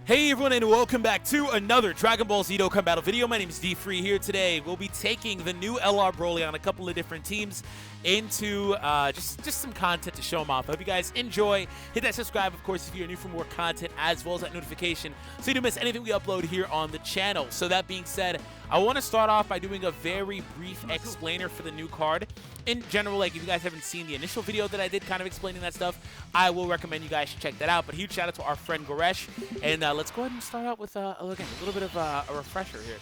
Hey everyone, and welcome back to another Dragon Ball Z Dokkan Battle video. My name is DFree here today. We'll be taking the new LR Broly on a couple of different teams into just some content to show them off. I hope you guys enjoy. Hit that subscribe, of course, if you're new for more content, as well as that notification so you don't miss anything we upload here on the channel. So that being said, I want to start off by doing a very brief explainer for the new card. In general, like if you guys haven't seen the initial video that I did kind of explaining that stuff, I will recommend you guys check that out. But huge shout out to our friend Goresh. And let's go ahead and start out with, again, a little bit of a refresher here.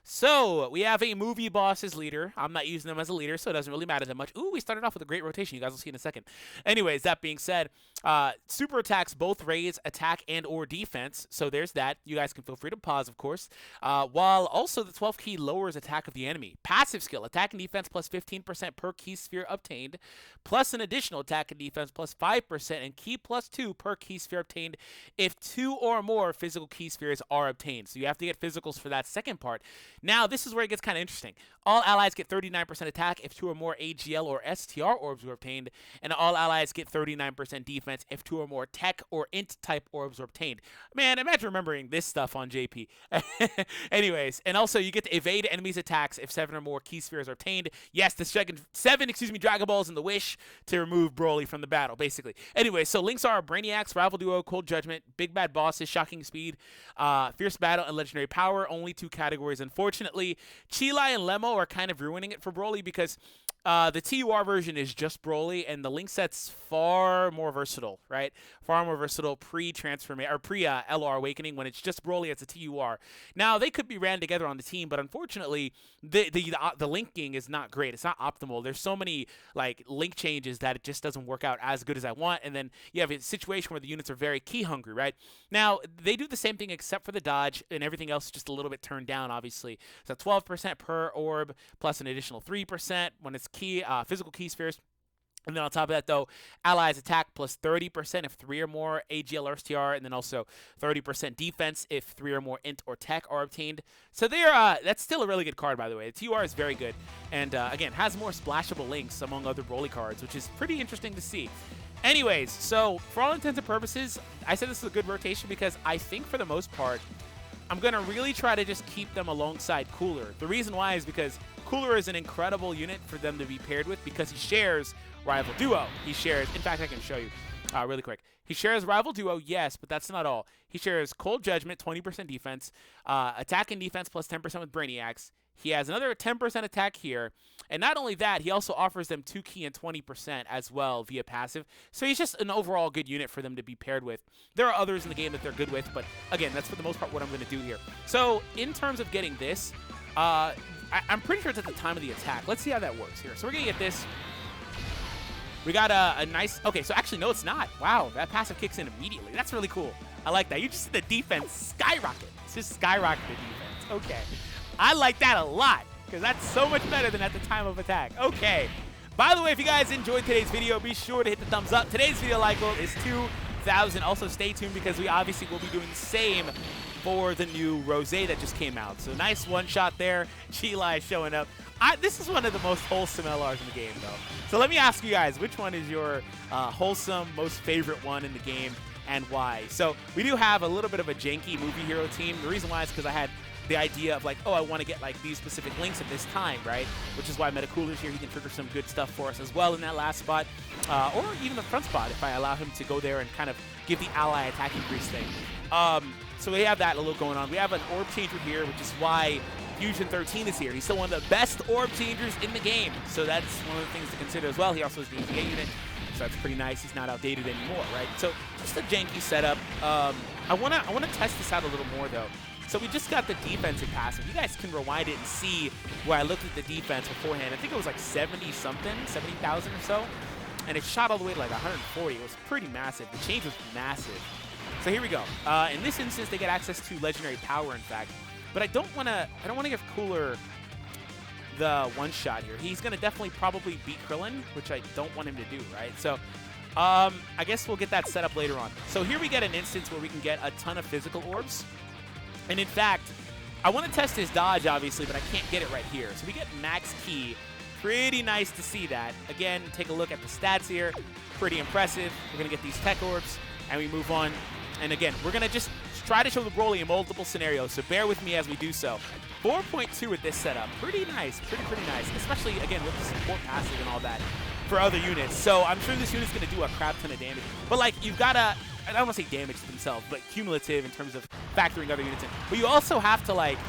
So, we have a movie boss as leader. I'm not using them as a leader, so it doesn't really matter that much. Ooh, we started off with a great rotation. You guys will see in a second. Anyways, that being said, super attacks both raise attack and or defense. So there's that. You guys can feel free to pause, of course. While also the 12th key lowers attack of the enemy. Passive skill, attack and defense plus 15% per key sphere obtained, plus an additional attack and defense plus 5% and key plus 2 per key sphere obtained if 2 or more physical key spheres are obtained. So you have to get physicals for that second part. Now, this is where it gets kind of interesting. All allies get 39% attack if 2 or more AGL or STR orbs were obtained, and all allies get 39% defense if 2 or more tech or int type orbs were obtained. Man, imagine remembering this stuff on JP. Anyways, and also you get to evade enemies' attacks if 7 or more key spheres are obtained. Yes, the seven Dragon Balls in the wish to remove Broly from the battle, basically. Anyway, so links are Brainiacs, Rival Duo, Cold Judgment, Big Bad Bosses, Shocking Speed, Fierce Battle, and Legendary Power. Only 2 categories, unfortunately. Cheelai and Lemo are kind of ruining it for Broly because the TUR version is just Broly, and the link set's far more versatile, right? Far more versatile pre-transformation or pre-LR Awakening when it's just Broly as a TUR. Now they could be ran together on the team, but unfortunately the linking is not great. It's not optimal. There's so many like link changes that it just doesn't work out as good as I want, and then you have a situation where the units are very key hungry, right? Now they do the same thing except for the dodge, and everything else is just a little bit turned down, obviously. So 12% per orb plus an additional 3% when it's physical key spheres. And then on top of that, though, allies attack plus 30% if 3 or more AGL or STR, and then also 30% defense if 3 or more int or tech are obtained. So that's still a really good card, by the way. The TUR is very good, and again, has more splashable links among other Broly cards, which is pretty interesting to see. Anyways, so for all intents and purposes, I said this is a good rotation because I think for the most part, I'm going to really try to just keep them alongside Cooler. The reason why is because Cooler is an incredible unit for them to be paired with because he shares Rival Duo. He shares, in fact, I can show you really quick. He shares Rival Duo, yes, but that's not all. He shares Cold Judgment, 20% defense, attack and defense plus 10% with Brainiacs. He has another 10% attack here. And not only that, he also offers them 2 key and 20% as well via passive. So he's just an overall good unit for them to be paired with. There are others in the game that they're good with, but again, that's for the most part what I'm going to do here. So in terms of getting this, I'm pretty sure it's at the time of the attack. Let's see how that works here. So we're going to get this. We got a nice... Okay, so actually, no, it's not. Wow, that passive kicks in immediately. That's really cool. I like that. You just see the defense skyrocket. It's just skyrocket the defense. Okay. I like that a lot because that's so much better than at the time of attack. Okay. By the way, if you guys enjoyed today's video, be sure to hit the thumbs up. Today's video like goal is 2,000. Also, stay tuned because we obviously will be doing the same for the new Rosé that just came out. So nice one-shot there. Cheelai showing up. This is one of the most wholesome LRs in the game, though. So let me ask you guys, which one is your wholesome, most favorite one in the game, and why? So we do have a little bit of a janky movie hero team. The reason why is because I had the idea of like, oh, I want to get like these specific links at this time, right? Which is why Metacooler's here. He can trigger some good stuff for us as well in that last spot, or even the front spot if I allow him to go there and kind of give the ally attack increase thing. So we have that a little going on. We have an orb changer here, which is why Fusion 13 is here. He's still one of the best orb changers in the game, so that's one of the things to consider as well. He also has the EVA unit, so that's pretty nice. He's not outdated anymore, right? So just a janky setup. I wanna test this out a little more though. So we just got the defensive passive. You guys can rewind it and see where I looked at the defense beforehand. I think it was like 70-something, 70,000 or so, and it shot all the way to like 140. It was pretty massive. The change was massive. So here we go. In this instance, they get access to Legendary Power, in fact. But I don't want to give Cooler the one-shot here. He's going to definitely probably beat Krillin, which I don't want him to do, right? So I guess we'll get that set up later on. So here we get an instance where we can get a ton of physical orbs. And in fact, I want to test his dodge, obviously, but I can't get it right here. So we get max key. Pretty nice to see that. Again, take a look at the stats here. Pretty impressive. We're going to get these tech orbs, and we move on. And again, we're going to just try to show the Broly in multiple scenarios, so bear with me as we do so. 4.2 with this setup. Pretty nice. Pretty nice. Especially, again, with the support passive and all that for other units. So I'm sure this unit's going to do a crap ton of damage. But, like, you've got to, I don't want to say damage to themselves, but cumulative in terms of factoring other units in. But you also have to, like,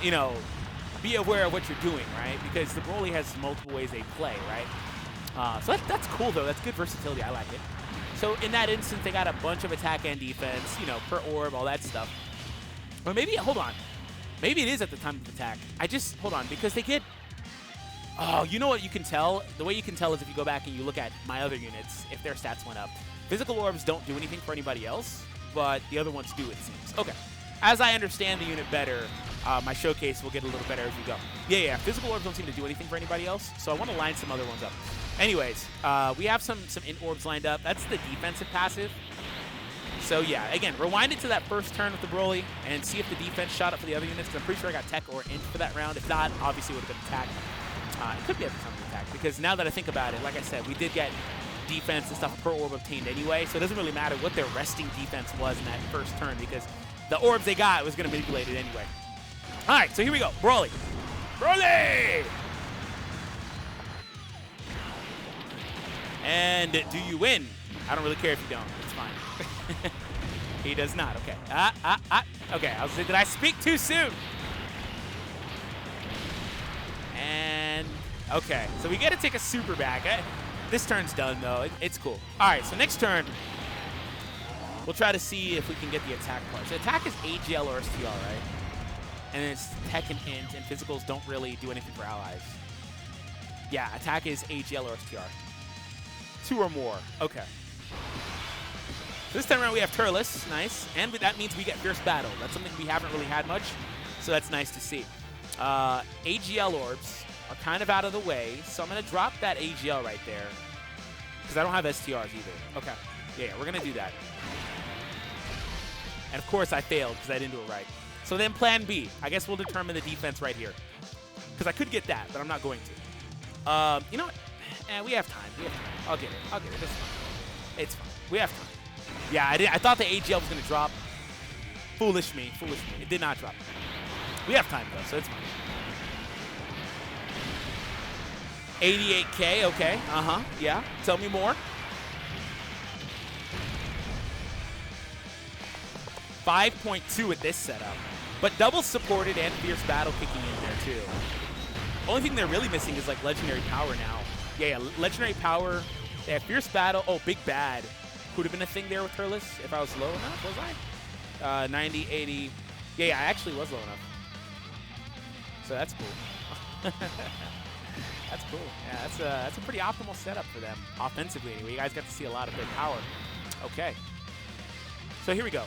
you know, be aware of what you're doing, right? Because the Broly has multiple ways they play, right? So that's cool, though. That's good versatility. I like it. So in that instance, they got a bunch of attack and defense, you know, per orb, all that stuff. Or maybe, hold on. Maybe it is at the time of attack. Hold on, because they get, oh, you know what you can tell? The way you can tell is if you go back and you look at my other units, if their stats went up. Physical orbs don't do anything for anybody else, but the other ones do, it seems. Okay. As I understand the unit better, my showcase will get a little better as we go. Yeah, physical orbs don't seem to do anything for anybody else, so I want to line some other ones up. Anyways, we have some int orbs lined up. That's the defensive passive. So yeah, again, rewind it to that first turn with the Broly and see if the defense shot up for the other units, because I'm pretty sure I got tech or int for that round. If not, obviously it would have been attack. It could be at the time of attack, because now that I think about it, like I said, we did get defense and stuff per orb obtained anyway, so it doesn't really matter what their resting defense was in that first turn, because the orbs they got was going to manipulate it anyway. All right, so here we go. Broly. Broly! And do you win? I don't really care if you don't. It's fine. He does not. Okay. Okay, I was saying, did I speak too soon? And, okay. So we get to take a super back. This turn's done, though. It's cool. All right, so next turn, we'll try to see if we can get the attack part. So attack is AGL or STR, right? And then it's tech and int, and physicals don't really do anything for allies. Yeah, attack is AGL or STR. 2 or more. Okay. So this time around we have Turles. Nice. And that means we get Fierce Battle. That's something we haven't really had much, so that's nice to see. AGL orbs are kind of out of the way, so I'm going to drop that AGL right there, because I don't have STRs either. Okay. Yeah, we're going to do that. And of course I failed because I didn't do it right. So then plan B. I guess we'll determine the defense right here, because I could get that, but I'm not going to. You know what? We have time. I'll get it. It's fine. It's fine. We have time. Yeah, I thought the AGL was going to drop. Foolish me. It did not drop. We have time, though, so it's fine. 88K, okay. Yeah. Tell me more. 5.2 with this setup. But double supported and Fierce Battle kicking in there, too. Only thing they're really missing is, like, Legendary Power now. Yeah, Legendary Power. They have Fierce Battle. Oh, Big Bad. Would have been a thing there with Turles if I was low enough, was I? 90, 80. Yeah, I actually was low enough. So that's cool. That's cool. Yeah, that's a pretty optimal setup for them offensively anyway. You guys got to see a lot of their power. Okay. So here we go.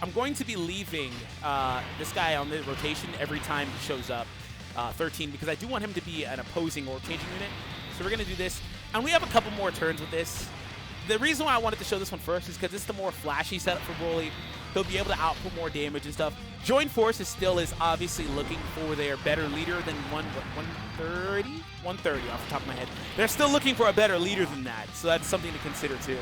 I'm going to be leaving this guy on the rotation every time he shows up, 13, because I do want him to be an opposing orb changing unit. So we're going to do this. And we have a couple more turns with this. The reason why I wanted to show this one first is because it's the more flashy setup for Broly. He'll be able to output more damage and stuff. Joint Force still is obviously looking for their better leader than 130? 130 off the top of my head. They're still looking for a better leader than that, so that's something to consider too.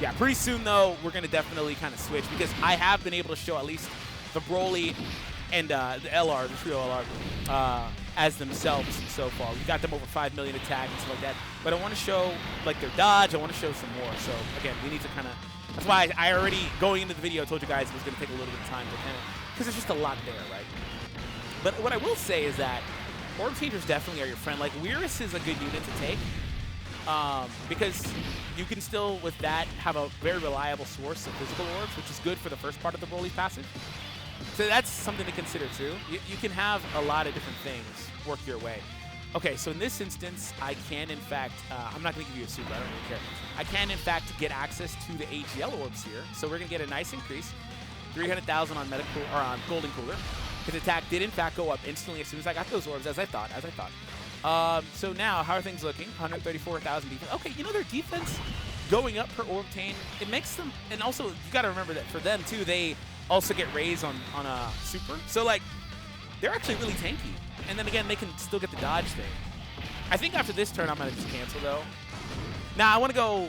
Yeah, pretty soon though, we're going to definitely kind of switch, because I have been able to show at least the Broly and the LR, the trio LR, as themselves so far. We got them over 5 million attack and stuff like that. But I want to show like their dodge. I want to show some more. So again, we need to kind of. That's why I already going into the video told you guys it was going to take a little bit of time to kind of, because there's just a lot there, right? But what I will say is that orb changers definitely are your friend. Like Weirus is a good unit to take, because you can still with that have a very reliable source of physical orbs, which is good for the first part of the Broly passive. So that's something to consider too. You can have a lot of different things work your way. Okay, so in this instance, I can in fact, I'm not going to give you a super, I don't really care. I can in fact get access to the AGL orbs here. So we're going to get a nice increase, 300,000 on medical or on Golden Cooler. His attack did in fact go up instantly as soon as I got those orbs, as I thought. So now, how are things looking? 134,000 defense. Okay, you know their defense going up per orb obtained, it makes them, and also you got to remember that for them too, they also get raised on a super. So like, they're actually really tanky. And then again, they can still get the dodge thing. I think after this turn, I'm going to just cancel though. Now, I want to go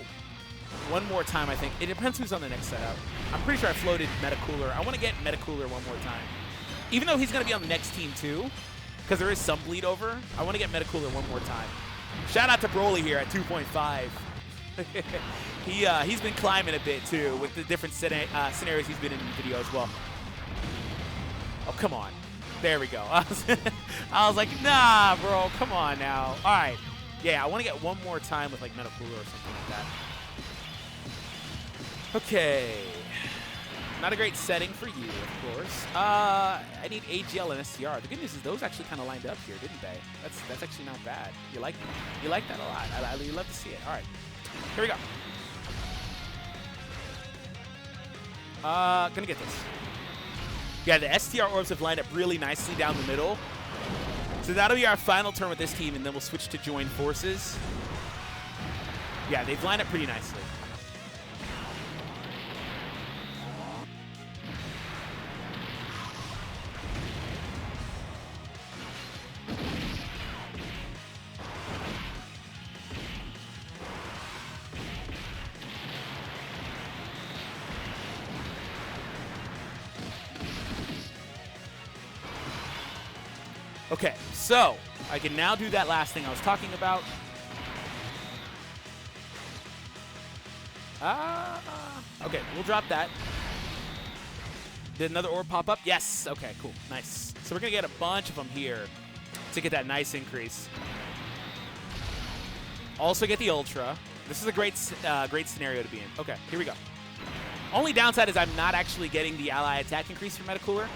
one more time, I think. It depends who's on the next setup. I'm pretty sure I floated Metacooler. I want to get Metacooler one more time. Even though he's going to be on the next team too, because there is some bleed over, I want to get Metacooler one more time. Shout out to Broly here at 2.5. He's been climbing a bit too with the different scenarios he's been in the video as well. Oh, come on. There we go. I was like, nah, bro, come on now. All right. Yeah, I want to get one more time with like Metacooler or something like that. Okay. Not a great setting for you, of course. I need AGL and STR. The good news is those actually kind of lined up here, didn't they? That's actually not bad. You like that a lot. You love to see it. All right. Here we go. Gonna get this. Yeah, the STR orbs have lined up really nicely down the middle. So that'll be our final turn with this team, and then we'll switch to join forces. Yeah, they've lined up pretty nicely. Okay, so I can now do that last thing I was talking about. Okay, we'll drop that. Did another orb pop up? Yes. Okay, cool. Nice. So we're going to get a bunch of them here to get that nice increase. Also get the Ultra. This is a great scenario to be in. Okay, here we go. Only downside is I'm not actually getting the ally attack increase from Metacooler.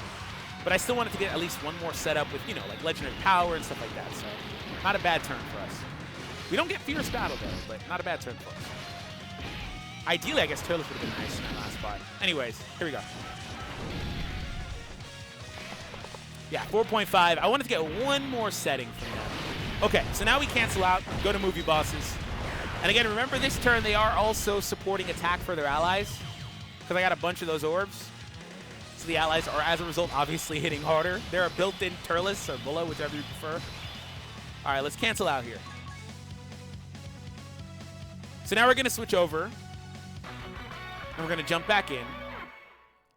But I still wanted to get at least one more setup with, you know, like legendary power and stuff like that. So not a bad turn for us. We don't get Fierce Battle, though, but not a bad turn for us. Ideally, I guess Turles would have been nice in that last spot. Anyways, here we go. Yeah, 4.5. I wanted to get one more setting from them. Okay, so now we cancel out, go to movie bosses. And again, remember this turn, they are also supporting attack for their allies. Because I got a bunch of those orbs. The allies are, as a result, obviously hitting harder. They're a built-in Turles or Bulla, whichever you prefer. All right, let's cancel out here. So now we're going to switch over. And we're going to jump back in.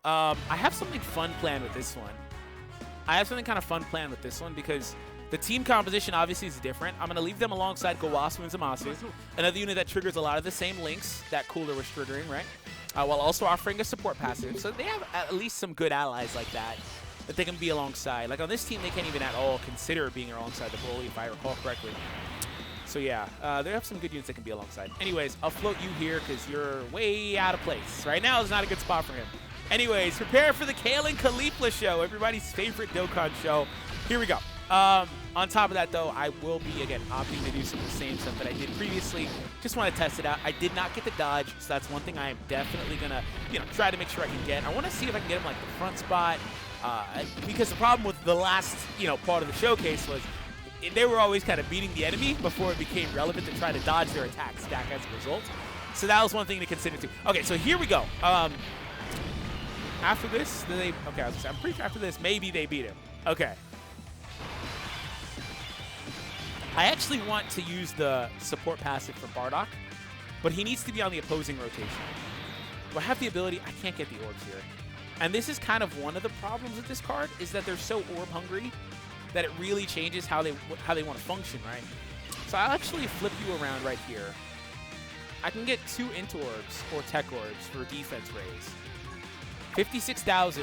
I have something fun planned with this one. Because the team composition obviously is different. I'm going to leave them alongside Gowasu and Zamasu, another unit that triggers a lot of the same links that Cooler was triggering, right? While also offering a support passive. So they have at least some good allies like that they can be alongside. Like on this team, they can't even at all consider being alongside the Broly, if I recall correctly. So yeah, they have some good units that can be alongside. Anyways, I'll float you here because you're way out of place. Right now is not a good spot for him. Anyways, prepare for the Kale and Caulifla show, everybody's favorite Dokkan show. Here we go. On top of that, though, I will be, again, opting to do some of the same stuff that I did previously. Just want to test it out. I did not get the dodge, so that's one thing I am definitely going to, you know, try to make sure I can get. I want to see if I can get him, like, the front spot. Because the problem with the last, you know, part of the showcase was they were always kind of beating the enemy before it became relevant to try to dodge their attack stack as a result. So that was one thing to consider, too. Okay, so here we go. After this, okay, I'm pretty sure after this, maybe they beat him. Okay. I actually want to use the support passive for Bardock, but he needs to be on the opposing rotation. Do I have the ability? I can't get the orbs here. And this is kind of one of the problems with this card, is that they're so orb hungry that it really changes how they want to function, right? So I'll actually flip you around right here. I can get 2 int orbs or tech orbs for defense raise. 56,000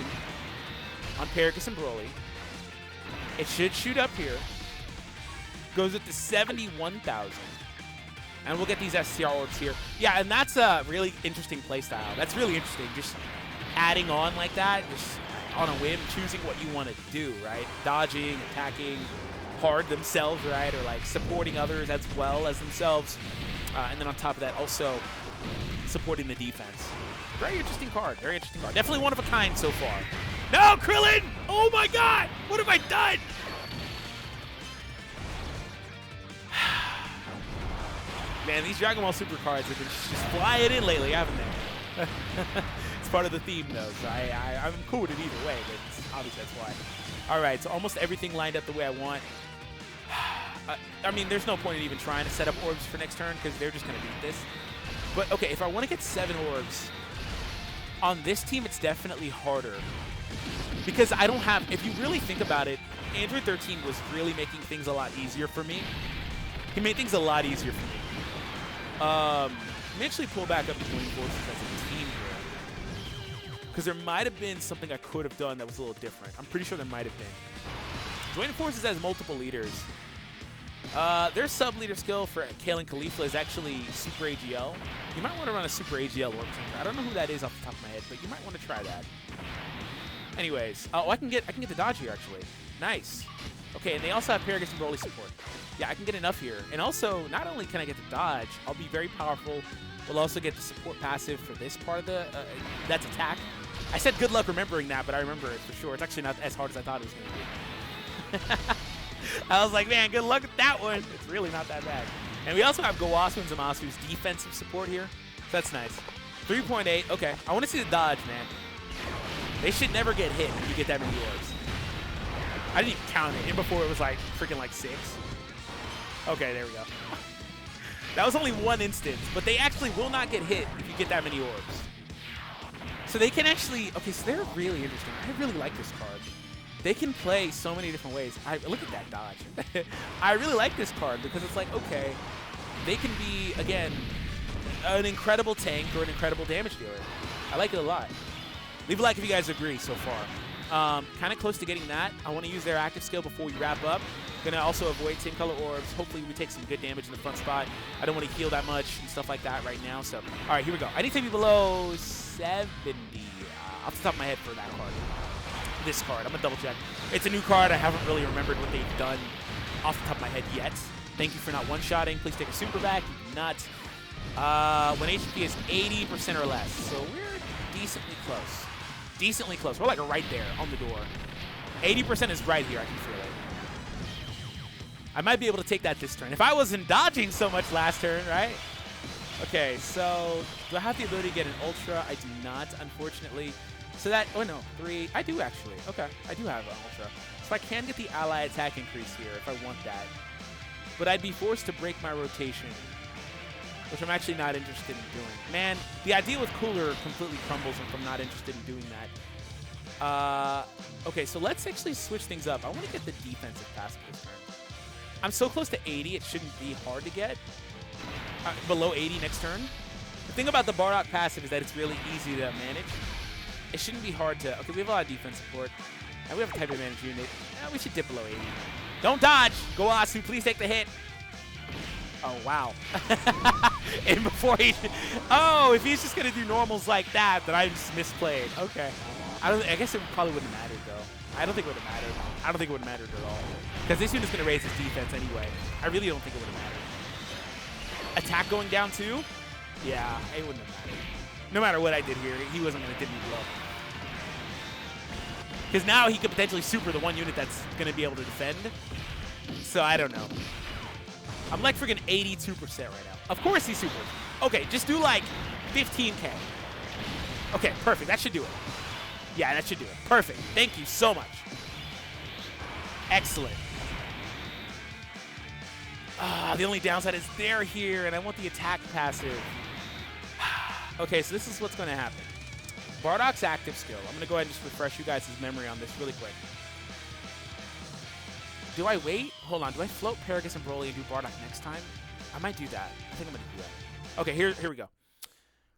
on Paragus and Broly. It should shoot up here. Goes up to 71,000. And we'll get these STR orbs here. Yeah, and that's a really interesting playstyle. That's really interesting. Just adding on like that, just on a whim, choosing what you want to do, right? Dodging, attacking hard themselves, right? Or like supporting others as well as themselves. And then on top of that, also supporting the defense. Very interesting card. Very interesting card. Definitely one of a kind so far. No, Krillin! Oh my god! What have I done? Man, these Dragon Ball Super cards have been just flying in lately, haven't they? It's part of the theme, though, so I'm cool with it either way, but obviously that's why. All right, so almost everything lined up the way I want. I mean, there's no point in even trying to set up orbs for next turn because they're just going to beat this. But, okay, if I want to get 7 orbs, on this team, it's definitely harder. Because I don't have, if you really think about it, Android 13 was really making things a lot easier for me. He made things a lot easier for me. Let me actually pull back up the Joining Forces as a team here. Because there might have been something I could have done that was a little different. I'm pretty sure there might have been. Joining Forces has multiple leaders. Their sub-leader skill for Kale Khalifa is actually Super AGL. You might want to run a Super AGL Orb Changer. I don't know who that is off the top of my head, but you might want to try that. Anyways, oh, I can get the dodge here, actually. Nice. Okay, and they also have Paragus and Broly support. Yeah, I can get enough here. And also, not only can I get the dodge, I'll be very powerful. We'll also get the support passive for this part of the, that's attack. I said good luck remembering that, but I remember it for sure. It's actually not as hard as I thought it was going to be. I was like, man, good luck with that one. It's really not that bad. And we also have Gowasu and Zamasu's defensive support here. So that's nice. 3.8. Okay, I want to see the dodge, man. They should never get hit if you get that many orbs. I didn't even count it. And before it was like freaking like 6. Okay, there we go. That was only one instance, but they actually will not get hit if you get that many orbs. So they can actually, okay, so they're really interesting. I really like this card. They can play so many different ways. Look at that dodge. I really like this card because it's like, okay, they can be, again, an incredible tank or an incredible damage dealer. I like it a lot. Leave a like if you guys agree so far. Kind of close to getting that. I want to use their active skill before we wrap up. Gonna also avoid same color orbs. Hopefully we take some good damage in the front spot. I don't want to heal that much and stuff like that right now. So, all right, here we go. I need to be below 70 off the top of my head for that card. This card, I'm gonna double check. It's a new card. I haven't really remembered what they've done off the top of my head yet. Thank you for not one-shotting. Please take a super back. You do not. When HP is 80% or less. So we're decently close. Decently close. We're like right there on the door. 80% is right here. I can feel it. I might be able to take that this turn. If I wasn't dodging so much last turn, right? Okay, so do I have the ability to get an Ultra? I do not, unfortunately. So that, oh no, 3. I do actually. Okay, I do have an Ultra. So I can get the ally attack increase here if I want that. But I'd be forced to break my rotation, which I'm actually not interested in doing. Man, the idea with Cooler completely crumbles if I'm not interested in doing that. Okay, so let's actually switch things up. I want to get the defensive passive this turn. I'm so close to 80, it shouldn't be hard to get. Below 80 next turn. The thing about the Bardock passive is that it's really easy to manage. It shouldn't be hard to... Okay, we have a lot of defense support. And we have a type of managed unit. We should dip below 80. Don't dodge! Gowasu, please take the hit. Oh, wow. And before he... Oh, if he's just going to do normals like that, then I just misplayed. Okay. I guess it probably wouldn't have mattered, though. I don't think it would have mattered. I don't think it would have mattered at all. Because this unit's going to raise his defense anyway. I really don't think it would have mattered. Attack going down, too? Yeah, it wouldn't have mattered. No matter what I did here, he wasn't going to dip me below. Because now he could potentially super the one unit that's going to be able to defend. So I don't know. I'm like freaking 82% right now. Of course he supers. Okay, just do like 15K. Okay, perfect. That should do it. Yeah, that should do it. Perfect. Thank you so much. Excellent. The only downside is they're here, and I want the attack passive. Okay, so this is what's going to happen. Bardock's active skill. I'm going to go ahead and just refresh you guys' memory on this really quick. Do I wait? Hold on. Do I float Paragus and Broly and do Bardock next time? I might do that. I think I'm going to do that. Okay, here we go.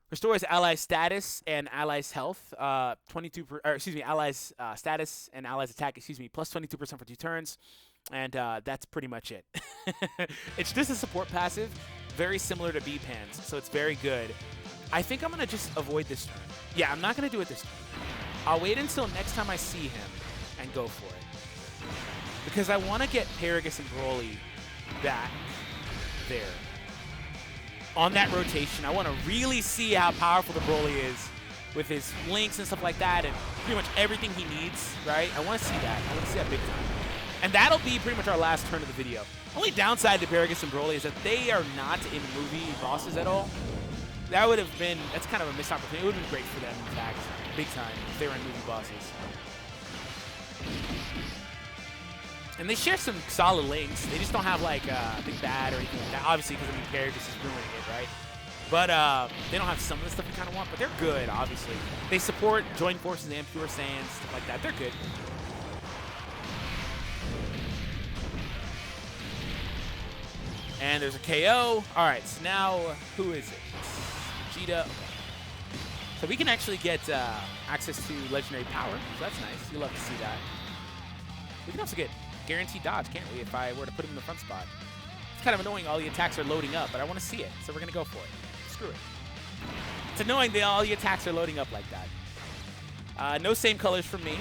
Restores allies' status and allies' health. Allies' status and allies' attack, plus 22% for 2 turns. And that's pretty much it. It's just a support passive, very similar to B-Pans, so it's very good. I think I'm going to just avoid this turn. Yeah, I'm not going to do it this turn. I'll wait until next time I see him and go for it. Because I want to get Paragus and Broly back there. On that rotation, I want to really see how powerful the Broly is with his links and stuff like that and pretty much everything he needs, right? I want to see that. I want to see that big time. And that'll be pretty much our last turn of the video. Only downside to Paragus and Broly is that they are not in movie bosses at all. That would have been, that's kind of a missed opportunity. It would have been great for them, in fact, big time, if they were in movie bosses. And they share some solid links. They just don't have like Big Bad or anything like that. Obviously, because Paragus is ruining it, right? But they don't have some of the stuff you kind of want, but they're good, obviously. They support Joint Forces and Pure Saiyans, stuff like that. They're good. And there's a KO. All right, so now who is it? Vegeta. Okay. So we can actually get access to Legendary Power, so that's nice. You love to see that. We can also get Guaranteed Dodge, can't we, if I were to put him in the front spot. It's kind of annoying all the attacks are loading up, but I want to see it, so we're going to go for it. Screw it. It's annoying that all the attacks are loading up like that. No same colors from me.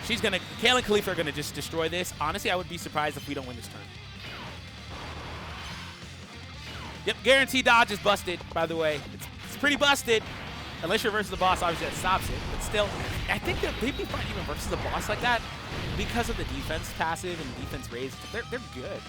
She's going to... Kale and Khalifa are going to just destroy this. Honestly, I would be surprised if we don't win this turn. Yep, Guaranteed Dodge is busted, by the way. It's pretty busted. Unless you're versus the boss, obviously that stops it. But still, I think that they'd be fine even versus the boss like that because of the defense passive and defense raise. They're good, man.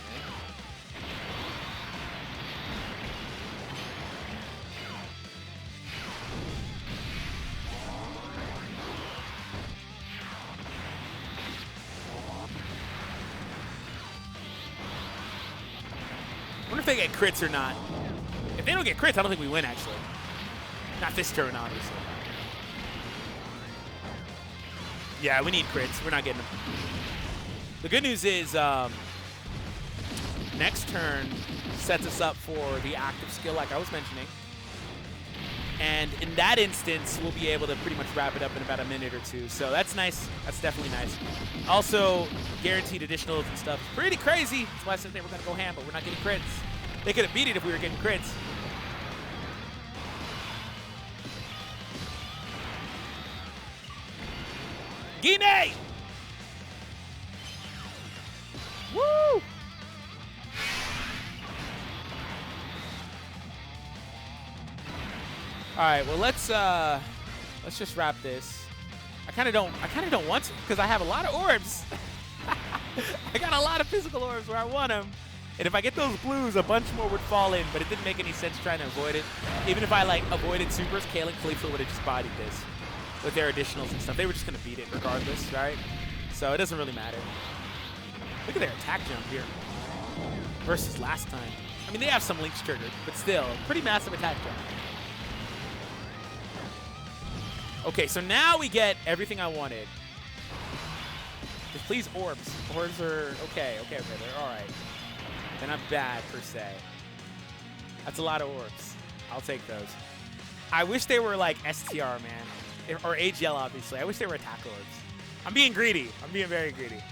I wonder if they get crits or not. If they don't get crits, I don't think we win, actually. Not this turn, obviously. Yeah, we need crits. We're not getting them. The good news is next turn sets us up for the active skill like I was mentioning. And in that instance, we'll be able to pretty much wrap it up in about a minute or two. So that's nice. That's definitely nice. Also, guaranteed additionals and stuff. Pretty crazy. That's why I said they were going to go ham, but we're not getting crits. They could have beat it if we were getting crits. Guinea! Woo! All right, well let's just wrap this. I kind of don't want to because I have a lot of orbs. I got a lot of physical orbs where I want them. And if I get those blues, a bunch more would fall in, but it didn't make any sense trying to avoid it. Even if I like avoided supers, Kale and Khalifa would have just bodied this with their additionals and stuff. They were just gonna beat it regardless, right? So it doesn't really matter. Look at their attack jump here versus last time. I mean, they have some links triggered, but still, pretty massive attack jump. Okay, so now we get everything I wanted. Just please, orbs. Orbs are okay. They're all right. They're not bad, per se. That's a lot of orbs. I'll take those. I wish they were like STR, man. Or AGL, obviously. I wish they were attack orbs. I'm being greedy. I'm being very greedy.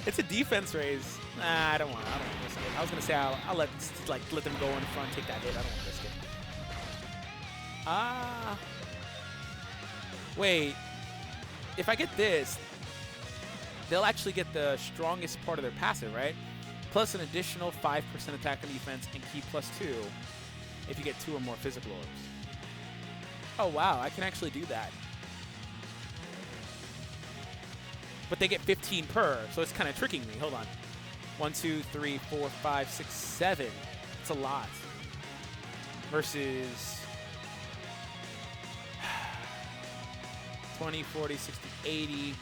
It's a defense raise. Nah, I don't want to risk it. I was going to say I'll let them go in front, take that hit. I don't want to risk it. Wait. If I get this, they'll actually get the strongest part of their passive, right? Plus an additional 5% attack and defense and key +2 if you get 2 or more physical orbs. Oh, wow. I can actually do that. But they get 15 per, so it's kind of tricking me. Hold on. 1, 2, 3, 4, 5, 6, 7. It's a lot. Versus 20, 40, 60, 80.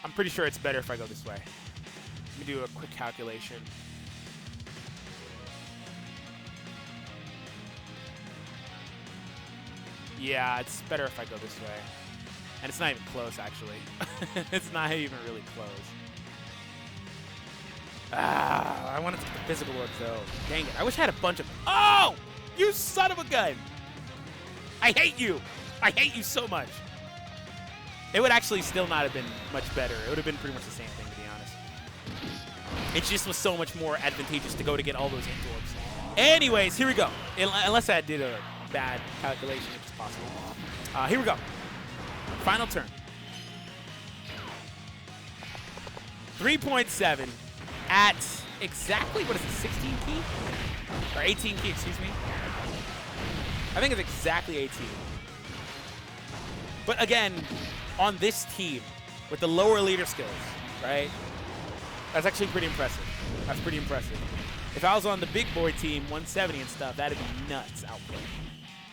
I'm pretty sure it's better if I go this way. Let me do a quick calculation. Yeah, it's better if I go this way. And it's not even close, actually. It's not even really close. I wanted to get the physical orbs, though. Dang it. I wish I had a bunch of... Oh! You son of a gun! I hate you! I hate you so much. It would actually still not have been much better. It would have been pretty much the same thing, to be honest. It just was so much more advantageous to go to get all those int orbs. Anyways, here we go. Unless I did a bad calculation, if it's possible. Here we go. Final turn. 3.7 at exactly, what is it, 16 key? Or 18 key, excuse me. I think it's exactly 18. But again, on this team, with the lower leader skills, right? That's actually pretty impressive. That's pretty impressive. If I was on the big boy team, 170 and stuff, that'd be nuts output.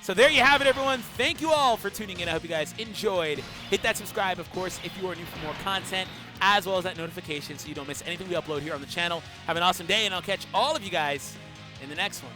So there you have it, everyone. Thank you all for tuning in. I hope you guys enjoyed. Hit that subscribe, of course, if you are new for more content. as well as that notification so you don't miss anything we upload here on the channel. Have an awesome day, and I'll catch all of you guys in the next one.